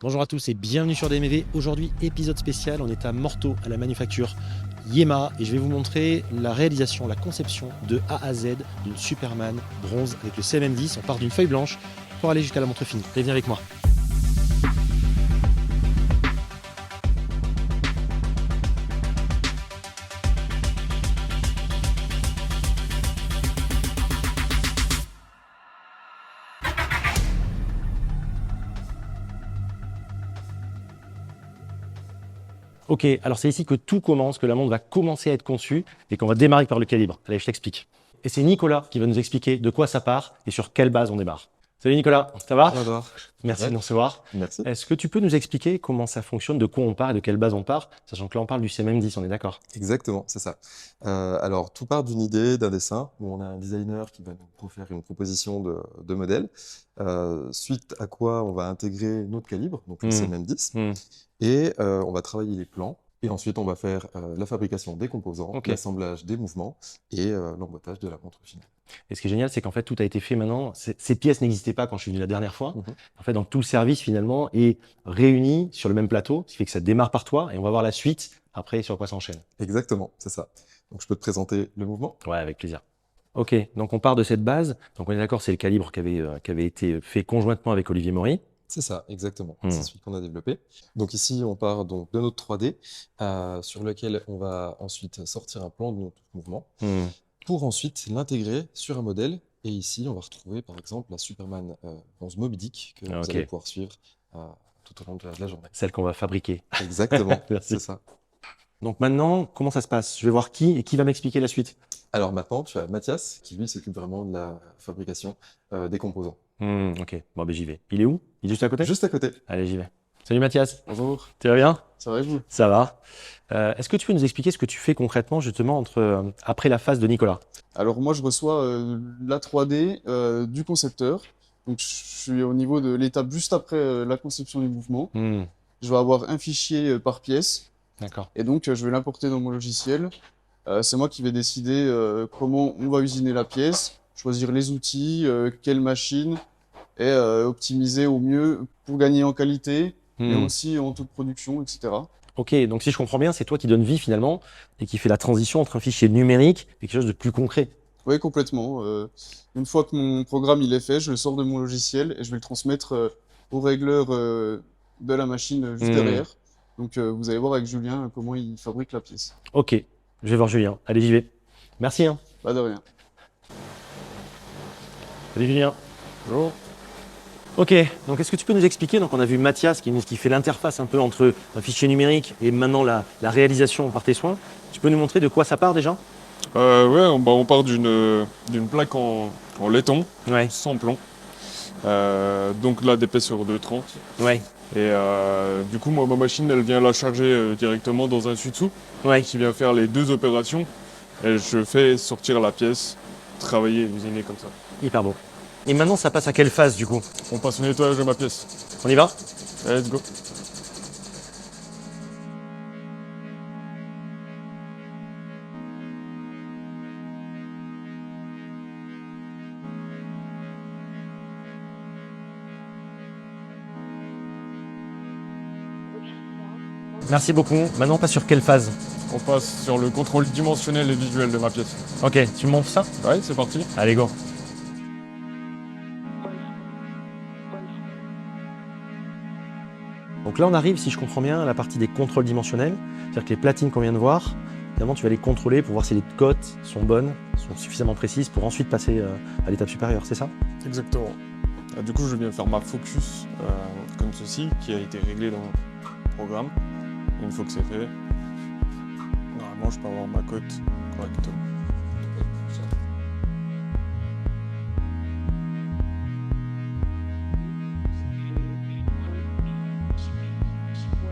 Bonjour à tous et bienvenue sur DMV. Aujourd'hui, épisode spécial, on est à Morteau, à la manufacture Yema, et je vais vous montrer la réalisation, la conception de A à Z d'une Superman bronze avec le CMM10. On part d'une feuille blanche pour aller jusqu'à la montre finie. Allez, viens avec moi. Ok, alors c'est ici que tout commence, que la montre va commencer à être conçue et qu'on va démarrer par le calibre. Allez, je t'explique. Et c'est Nicolas qui va nous expliquer de quoi ça part et sur quelle base on démarre. Salut Nicolas, ça va? Bonjour. Merci Ouais, de nous recevoir. merci. Est-ce que tu peux nous expliquer comment ça fonctionne, de quoi on part et de quelle base on part, sachant que là on parle du CMM10, on est d'accord? Exactement, c'est ça. Alors, tout part d'une idée, d'un dessin, où on a un designer qui va nous faire une proposition de modèle, suite à quoi on va intégrer notre calibre, donc le Hmm, CMM10, hmm. et on va travailler les plans, et ensuite on va faire la fabrication des composants, Ok. l'assemblage des mouvements et l'emboîtage de la montre finale. Et ce qui est génial, c'est qu'en fait tout a été fait maintenant. Ces pièces n'existaient pas quand je suis venu la dernière fois. Mhm. En fait, donc tout le service finalement est réuni sur le même plateau, ce qui fait que ça démarre par toi et on va voir la suite après sur quoi ça enchaîne. Exactement, c'est ça. Donc, je peux te présenter le mouvement? Ouais, avec plaisir. Ok, donc on part de cette base. Donc on est d'accord, c'est le calibre qui avait été fait conjointement avec Olivier Maury. C'est ça, exactement. Hmm. C'est celui qu'on a développé. Donc ici, on part donc de notre 3D, sur lequel on va ensuite sortir un plan de notre mouvement, Hmm. pour ensuite l'intégrer sur un modèle. Et ici, on va retrouver par exemple la Superman 11 Moby Dick que Ah, vous ok, allez pouvoir suivre tout au long de la journée. celle qu'on va fabriquer. Exactement, Merci. c'est ça. Donc maintenant, comment ça se passe? Je vais voir qui et qui va m'expliquer la suite. Alors maintenant, tu as Mathias qui lui s'occupe vraiment de la fabrication des composants. Ok, bon ben j'y vais. Il est où? Il est juste à côté? Juste à côté. Allez, j'y vais. Salut Mathias, Bonjour, tu vas bien? ça va et vous? Ça va. Est-ce que tu peux nous expliquer ce que tu fais concrètement justement après la phase de Nicolas? Alors moi je reçois la 3D du concepteur. Donc je suis au niveau de l'étape juste après la conception du mouvement. Hmm, Je vais avoir un fichier par pièce d'accord. et donc je vais l'importer dans mon logiciel. C'est moi qui vais décider comment on va usiner la pièce, choisir les outils, quelle machine et optimiser au mieux pour gagner en qualité, mais Hmm. aussi en taux de production, etc. Ok, donc si je comprends bien, c'est toi qui donne vie finalement et qui fait la transition entre un fichier numérique et quelque chose de plus concret. Oui, complètement. Une fois que mon programme il est fait, je le sors de mon logiciel et je vais le transmettre au régleur de la machine juste Hmm. derrière. Donc vous allez voir avec Julien comment il fabrique la pièce. Ok, je vais voir Julien. Allez, j'y vais. Merci, hein. Pas de rien. Salut Julien. Bonjour. Ok, donc est-ce que tu peux nous expliquer, donc on a vu Mathias qui fait l'interface un peu entre un fichier numérique et maintenant la réalisation par tes soins. Tu peux nous montrer de quoi ça part déjà? Ouais, on part d'une plaque en laiton, Ouais, sans plomb. Donc là, d'épaisseur de 30. ouais, Et du coup, moi, ma machine, elle vient la charger directement dans un dessus ouais. qui vient faire les deux opérations. Et je fais sortir la pièce, travailler et usiner comme ça. Hyper beau. Et maintenant, ça passe à quelle phase du coup? On passe au nettoyage de ma pièce. On y va? Allez, let's go. Merci beaucoup. Maintenant, on passe sur quelle phase? On passe sur le contrôle dimensionnel et visuel de ma pièce. Ok, tu me montres ça? Ouais, c'est parti. Allez, go. Donc là, on arrive, si je comprends bien, à la partie des contrôles dimensionnels. C'est-à-dire que les platines qu'on vient de voir, évidemment, tu vas les contrôler pour voir si les cotes sont bonnes, sont suffisamment précises pour ensuite passer à l'étape supérieure, c'est ça? Exactement. Du coup, je viens faire ma focus comme ceci, qui a été réglé dans le programme. Une fois que c'est fait, normalement, je peux avoir ma cote correctement.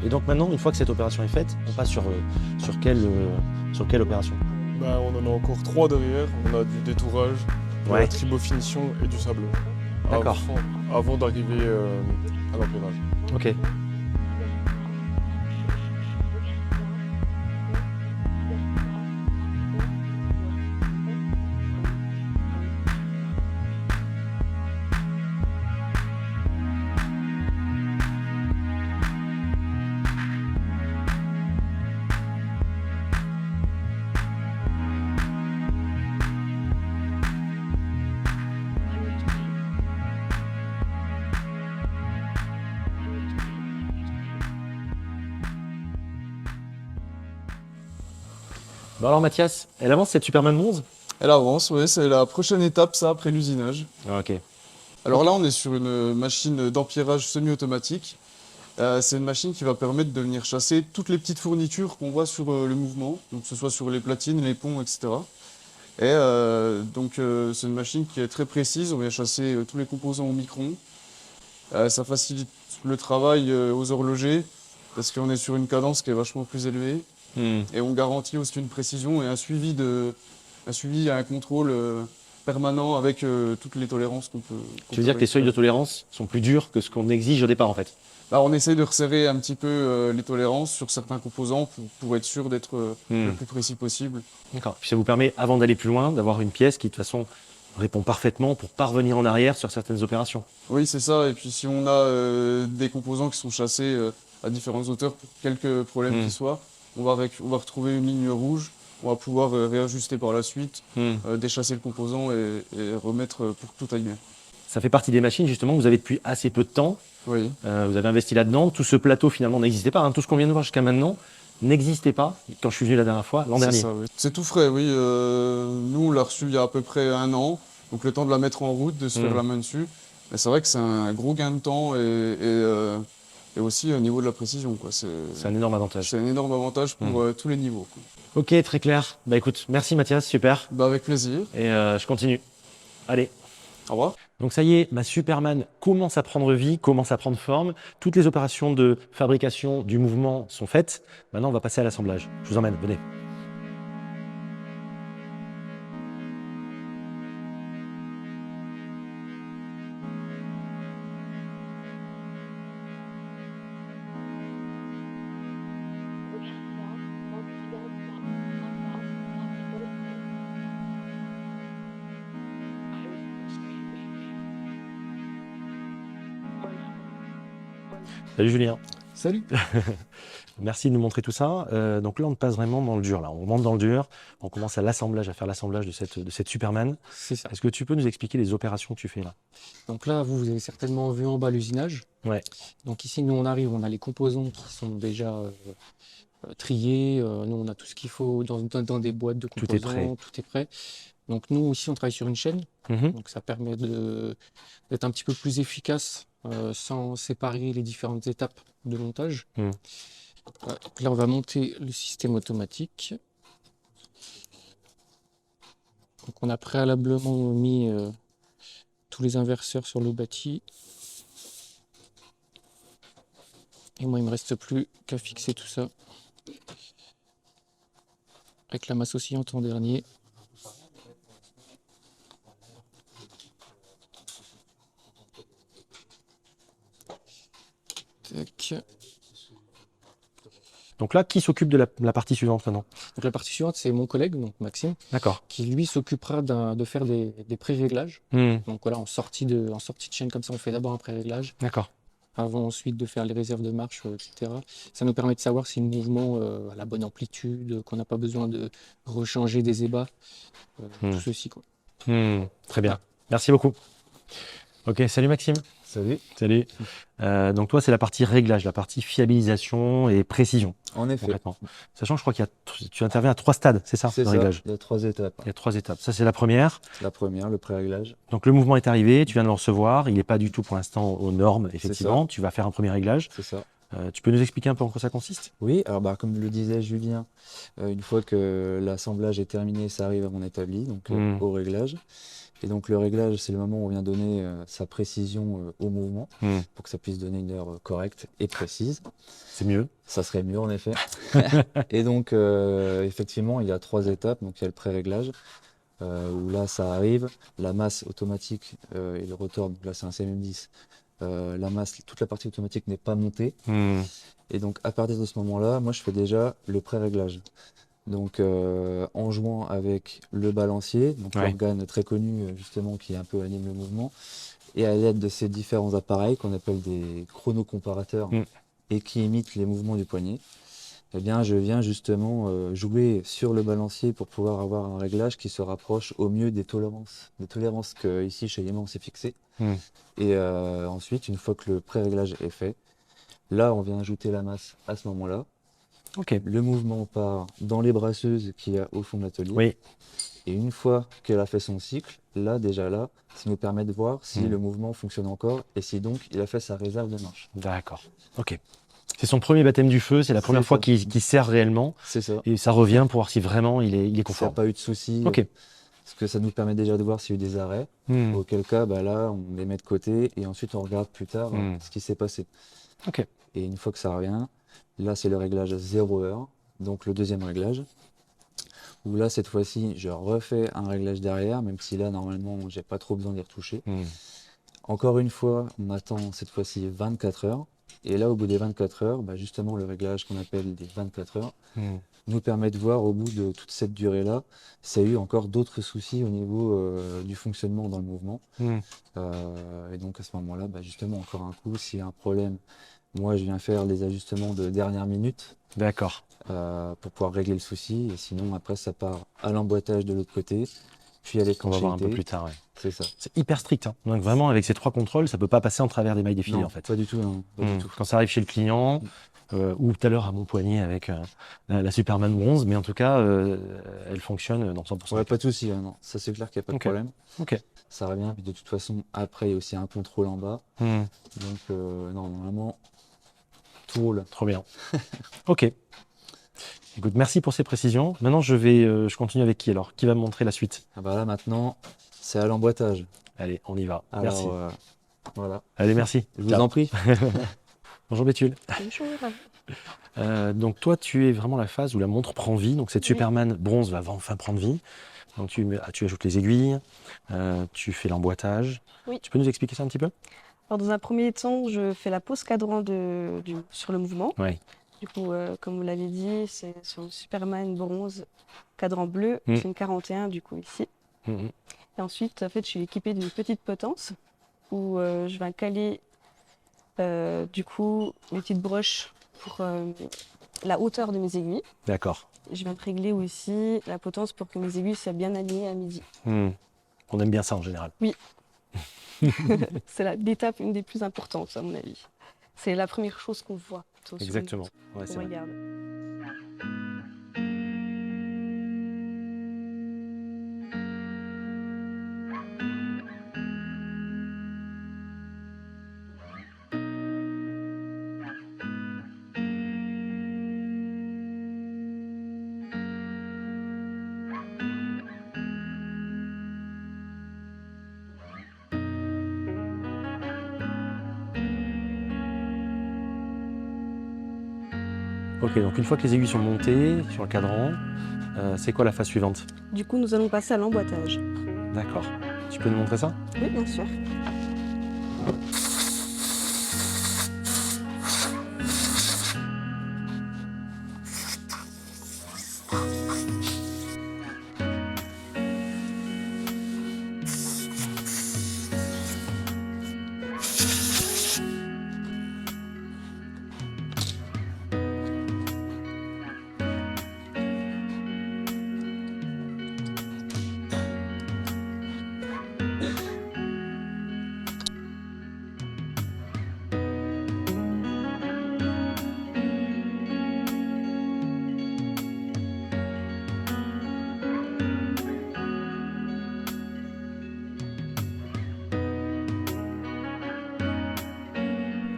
Et donc maintenant, une fois que cette opération est faite, on passe sur quelle opération? Bah, on en a encore 3 derrière. On a du détourage, de Ouais. la tribofinition et du sablon. D'accord. Avant d'arriver à l'empennage. Ok. Bon alors Mathias, elle avance cette Superman bronze? Elle avance, ouais, c'est la prochaine étape, ça, après l'usinage. Ah, ok. Alors là, on est sur une machine d'empierrage semi-automatique. C'est une machine qui va permettre de venir chasser toutes les petites fournitures qu'on voit sur le mouvement, donc que ce soit sur les platines, les ponts, etc. C'est une machine qui est très précise, on vient chasser tous les composants au micron. Ça facilite le travail aux horlogers, parce qu'on est sur une cadence qui est vachement plus élevée. Et on garantit aussi une précision et un suivi et un contrôle permanent avec toutes les tolérances qu'on peut. Tu veux dire que les seuils de tolérance sont plus durs que ce qu'on exige au départ en fait? Bah, on essaye de resserrer un petit peu les tolérances sur certains composants pour être sûr d'être le plus précis possible. D'accord. Puis ça vous permet, avant d'aller plus loin, d'avoir une pièce qui de toute façon répond parfaitement pour pas revenir en arrière sur certaines opérations. Oui, c'est ça. Et puis si on a des composants qui sont chassés à différentes hauteurs pour quelques problèmes qu'ils soient, on va retrouver une ligne rouge. On va pouvoir réajuster par la suite, déchasser le composant et remettre pour que tout aille bien. Ça fait partie des machines justement que vous avez depuis assez peu de temps. Oui. Vous avez investi là-dedans. Tout ce plateau finalement n'existait pas. Hein. Tout ce qu'on vient de voir jusqu'à maintenant n'existait pas quand je suis venu la dernière fois, l'an dernier. Ça, oui. C'est tout frais, oui. Nous, on l'a reçu il y a à peu près 1 an. Donc le temps de la mettre en route, de se faire la main dessus. Mais c'est vrai que c'est un gros gain de temps et aussi au niveau de la précision, quoi. C'est un énorme avantage. C'est un énorme avantage pour tous les niveaux, quoi. Ok, très clair. Bah écoute, merci Mathias, super. Bah, avec plaisir. Et je continue. Allez. Au revoir. Donc ça y est, ma Superman commence à prendre vie, commence à prendre forme. Toutes les opérations de fabrication du mouvement sont faites. Maintenant, on va passer à l'assemblage. Je vous emmène, venez. Salut Julien. Salut. Merci de nous montrer tout ça. Donc là, on passe vraiment dans le dur. Là, on rentre dans le dur. On commence à faire l'assemblage de cette Superman. C'est ça. Est-ce que tu peux nous expliquer les opérations que tu fais là? Donc là, vous avez certainement vu en bas l'usinage. Ouais. Donc ici, nous, on arrive, on a les composants qui sont déjà triés. Nous, on a tout ce qu'il faut dans des boîtes de composants. Tout est prêt. Tout est prêt. Donc nous, ici, on travaille sur une chaîne. Donc ça permet d'être un petit peu plus efficace sans séparer les différentes étapes de montage. Donc là, on va monter le système automatique. Donc on a préalablement mis tous les inverseurs sur le bâti. Et moi, il ne me reste plus qu'à fixer tout ça avec la masse oscillante en dernier. Tac. Donc là, qui s'occupe de la partie suivante maintenant? Donc la partie suivante, c'est mon collègue, donc Maxime, D'accord. qui lui s'occupera de faire des pré-réglages. Donc voilà, en sortie de chaîne comme ça, on fait d'abord un pré-réglage, D'accord. avant ensuite de faire les réserves de marche, etc. Ça nous permet de savoir si le mouvement a la bonne amplitude, qu'on n'a pas besoin de rechanger des ébats, tout ceci, quoi. Très bien. Merci beaucoup. Ok, salut Maxime. Salut. Salut. Donc toi, c'est la partie réglage, la partie fiabilisation et précision. En effet. Concrètement. Sachant que je crois tu interviens à 3 stades, c'est ça, C'est le ça. réglage? Il y a 3 étapes. Il y a 3 étapes. Ça, c'est la première. La première, le pré-réglage. Donc le mouvement est arrivé, tu viens de le recevoir, il n'est pas du tout pour l'instant aux normes, effectivement. Tu vas faire un premier réglage. C'est ça. Tu peux nous expliquer un peu en quoi ça consiste? Oui, alors comme le disait Julien, une fois que l'assemblage est terminé, ça arrive à mon établi, donc au réglage. Et donc le réglage, c'est le moment où on vient donner sa précision au mouvement pour que ça puisse donner une heure correcte et précise. C'est mieux. Ça serait mieux en effet. Et donc effectivement, il y a 3 étapes. Donc il y a le pré-réglage où là ça arrive, la masse automatique et le rotor, donc là c'est un CMM10. La masse, toute la partie automatique n'est pas montée. Et donc à partir de ce moment-là, moi je fais déjà le pré-réglage. Donc en jouant avec le balancier, donc l'organe très connu justement qui un peu anime le mouvement, et à l'aide de ces différents appareils qu'on appelle des chronocomparateurs et qui imitent les mouvements du poignet, eh bien je viens justement jouer sur le balancier pour pouvoir avoir un réglage qui se rapproche au mieux des tolérances que ici chez Yema on s'est fixé. Et ensuite, une fois que le pré-réglage est fait, là on vient ajouter la masse à ce moment-là. Ok. Le mouvement part dans les brasseuses qu'il y a au fond de l'atelier. Oui. Et une fois qu'elle a fait son cycle, là, ça nous permet de voir si Mm. le mouvement fonctionne encore et si donc il a fait sa réserve de marche. D'accord. Ok. C'est son premier baptême du feu, c'est la première C'est fois ça. qu'il sert réellement. C'est ça. Et ça revient pour voir si vraiment il est S'il n'y a conforme. pas eu de soucis, Ok. parce que ça nous permet déjà de voir s'il y a eu des arrêts. Hmm. Auquel cas, là, on les met de côté et ensuite on regarde plus tard ce qui s'est passé. Ok. Et une fois que ça revient, là, c'est le réglage 0 heure, donc le deuxième réglage. Où là, cette fois-ci, je refais un réglage derrière, même si là, normalement, j'ai pas trop besoin d'y retoucher. Hmm. Encore une fois, on attend cette fois-ci 24 heures. Et là, au bout des 24 heures, justement, le réglage qu'on appelle des 24 heures Hmm. nous permet de voir au bout de toute cette durée-là s'il y a eu encore d'autres soucis au niveau du fonctionnement dans le mouvement. Hmm. Et donc à ce moment-là, justement, encore un coup, s'il y a un problème, moi je viens faire les ajustements de dernière minute D'accord. pour pouvoir régler le souci. Et sinon, après, ça part à l'emboîtage de l'autre côté, puis à On va voir un peu l'étanchéité. plus tard. Ouais. C'est ça. C'est hyper strict. Hein. Donc vraiment, avec ces 3 contrôles, ça peut pas passer en travers des mailles défilées Non, en fait. pas du tout, non, pas du tout. Quand ça arrive chez le client, ou tout à l'heure à mon poignet avec la Superman bronze, mais en tout cas, elle fonctionne dans 100% Ouais, des cas. pas de souci, non. Ça c'est clair qu'il n'y a pas Ok. de problème. Ok. Ça revient, puis de toute façon, après, il y a aussi un contrôle en bas. Hmm. Donc, non, normalement, tout roule. Trop bien. Ok. Écoute, merci pour ces précisions. Maintenant, je continue avec qui alors? Qui va me montrer la suite? Ah là, maintenant, c'est à l'emboîtage. Allez, on y va. Alors, Merci. voilà. Allez, merci. Je vous Ciao. en prie. Bonjour Béthule. Bonjour. Donc toi, tu es vraiment la phase où la montre prend vie. Donc cette Superman bronze va enfin prendre vie. Donc tu ajoutes les aiguilles, tu fais l'emboîtage. Oui. Tu peux nous expliquer ça un petit peu? Alors, dans un premier temps, je fais la pose cadran sur le mouvement. Oui. Du coup, comme vous l'avez dit, c'est sur une Superman bronze, cadran bleu, Mm. c'est une 41 du coup ici. Mhm. Et ensuite, en fait, je suis équipée d'une petite potence où je vais caler du coup mes petites broches pour la hauteur de mes aiguilles. D'accord. Je viens de régler aussi la potence pour que mes aiguilles soient bien alignées à midi. Hmm. On aime bien ça en général. C'est l'étape une des plus importantes à mon avis. C'est la première chose qu'on voit. Sur une Exactement. montre, Ouais, c'est qu'on vrai. regarde. Ok, donc une fois que les aiguilles sont montées sur le cadran, c'est quoi la phase suivante? Du coup, nous allons passer à l'emboîtage. D'accord. Tu peux nous montrer ça? Oui, bien sûr.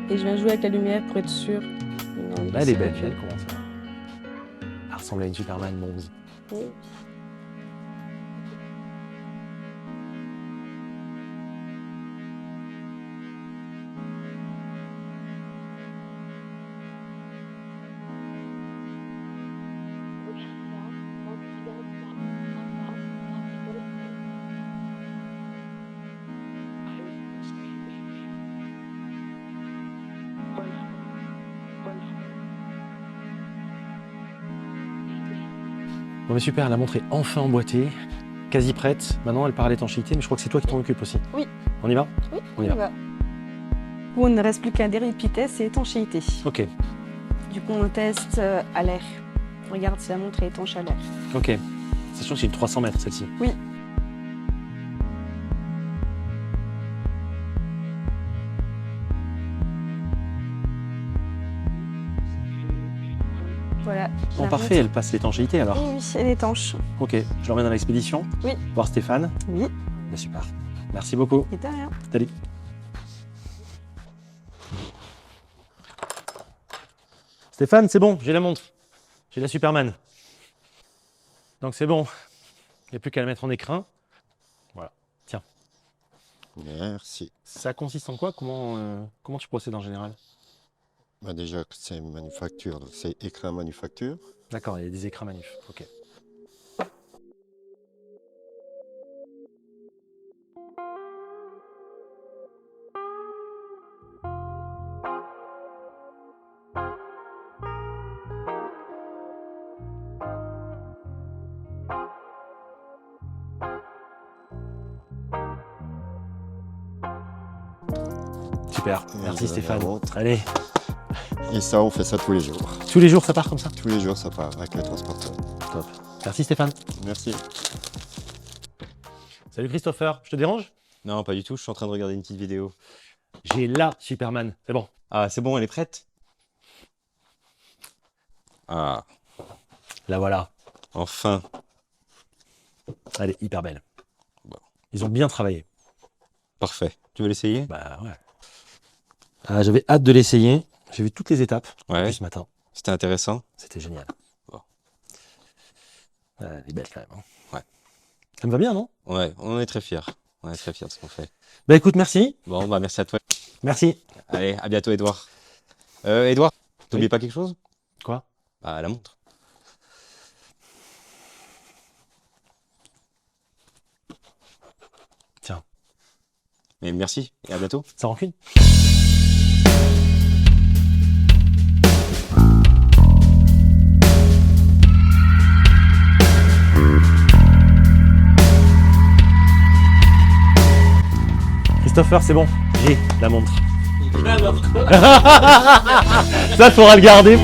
Et je viens jouer avec la lumière pour être sûre. Là, elle est belle, elle commence à ressembler à une Superman bronze. Oui. Bon mais super, la montre est enfin emboîtée, quasi prête. Maintenant, elle part à l'étanchéité, mais je crois que c'est toi qui t'en occupes aussi. Oui. On y va? Oui, On y va. On ne reste plus qu'un dernier petit test, c'est étanchéité. Ok, Du coup, on le teste à l'air. On regarde si la montre est étanche à l'air. ok. Sachant que c'est une 300 mètres celle-ci. Oui. Voilà. Bon, la parfait, elle passe l'étanchéité alors. montre. Oui, elle est étanche. Ok, je l'emmène dans l'expédition. Oui. Voir Stéphane. Oui. Bah, super. Merci beaucoup. Et de rien. Salut. Stéphane, c'est bon, j'ai la montre. J'ai la Superman. Donc c'est bon. Il n'y a plus qu'à la mettre en écrin. Voilà. Tiens. Merci. Ça consiste en quoi? Comment tu procèdes en général? Bah déjà, c'est une manufacture, donc c'est écrin manufacture. D'accord, il y a des écrins manuf. Ok. Super, merci Stéphane. Allez, Et ça, on fait ça tous les jours. tous les jours ça part comme ça? Tous les jours, ça part avec le transporteur. Top. Merci Stéphane. Merci. Salut Christopher, je te dérange? Non, pas du tout, je suis en train de regarder une petite vidéo. J'ai la Superman, c'est bon. Ah, c'est bon, elle est prête? Ah, La voilà, enfin. elle est hyper belle. Bon. Ils ont bien travaillé. Parfait. Tu veux l'essayer? Bah ouais. Ah, j'avais hâte de l'essayer. J'ai vu toutes les étapes Ouais, depuis ce matin. c'était intéressant. C'était génial. Bon. Elle est belle quand même. Hein. Ouais. Ça me va bien, non? Ouais, on est très fiers. On est très fiers de ce qu'on fait. Bah écoute, merci. Bon, bah merci à toi. Merci. Allez, à bientôt, Edouard. Edouard, t'oublies Oui. pas quelque chose? Quoi? Bah, la montre. Tiens. Mais merci, et à bientôt. Ça rancune? Christopher, c'est bon, j'ai la montre. Ça, faudra le garder